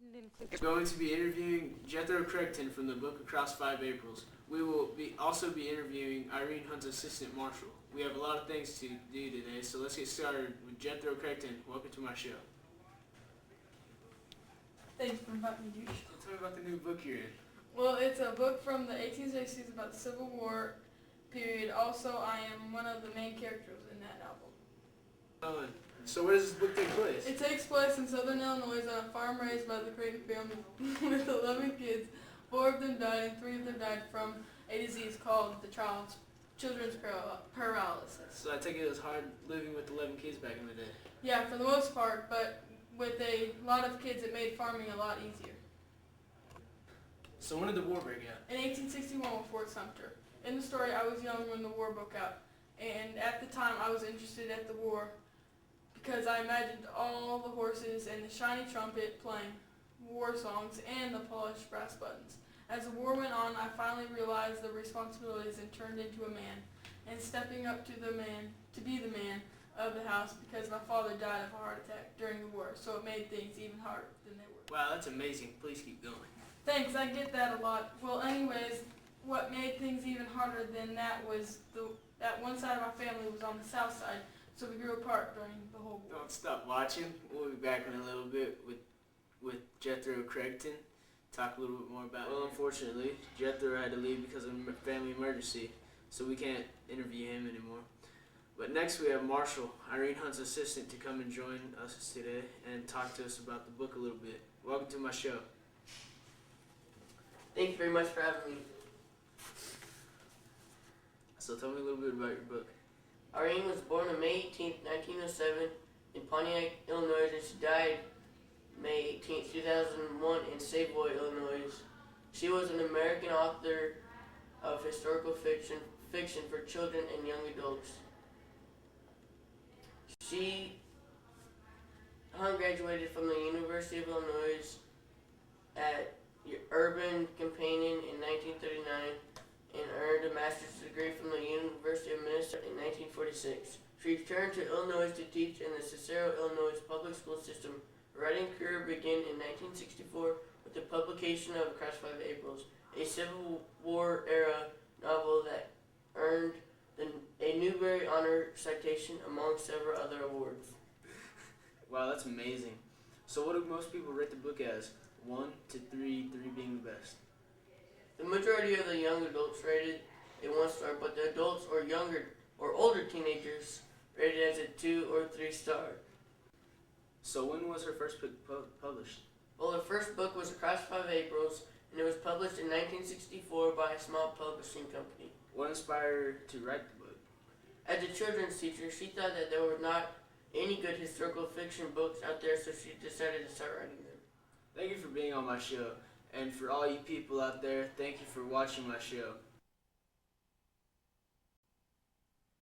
We're going to be interviewing Jethro Craigton from the book Across 5 Aprils. We will also be interviewing Irene Hunt's assistant Marshall. We have a lot of things to do today, so let's get started with Jethro Craigton. Welcome to my show. Thanks for inviting me to your show. Tell me about the new book you're in. Well, it's a book from the 1860s about the Civil War period. Also, I am one of the main characters in that novel. So where does this book take place? It takes place in southern Illinois on a farm raised by the Creighton family with 11 kids. 4 of them died and 3 of them died from a disease called the children's paralysis. So I take it was hard living with 11 kids back in the day. Yeah, for the most part, but with a lot of kids it made farming a lot easier. So when did the war break out? In 1861 with Fort Sumter. In the story, I was young when the war broke out, and at the time I was interested at the war because I imagined all the horses and the shiny trumpet playing war songs and the polished brass buttons. As the war went on, I finally realized the responsibilities and turned into a man, and stepping up to be the man of the house because my father died of a heart attack during the war, so it made things even harder than they were. Wow, that's amazing. Please keep going. Thanks, I get that a lot. Well, anyways, what made things even harder than that was that one side of my family was on the south side, so we grew apart during the whole war. Don't stop watching. We'll be back in a little bit with Jethro Craigton. Talk a little bit more about him. Unfortunately, Jethro had to leave because of a family emergency, so we can't interview him anymore. But next we have Marshall, Irene Hunt's assistant, to come and join us today and talk to us about the book a little bit. Welcome to my show. Thank you very much for having me. So tell me a little bit about your book. Irene was born on May 18, 1907 in Pontiac, Illinois, and she died May 18, 2001 in Savoy, Illinois. She was an American author of historical fiction for children and young adults. She graduated from the University of Illinois at Urban Companion in 1939 and earned a master's degree from the University of Minnesota in 1946. She returned to Illinois to teach in the Cicero, Illinois public school system. Her writing career began in 1964 with the publication of Across 5 Aprils, a Civil War era novel that earned a Newbery Honor citation among several other awards. Wow, that's amazing. So what do most people rate the book as? 1 to 3, 3 being the best. The majority of the young adults rated a 1 star, but the adults or younger or older teenagers rated it as a 2 or 3 star. So when was her first book published? Well, her first book was Across 5 Aprils, and it was published in 1964 by a small publishing company. What inspired her to write the book? As a children's teacher, she thought that there were not any good historical fiction books out there, so she decided to start writing them. Thank you for being on my show. And for all you people out there, thank you for watching my show.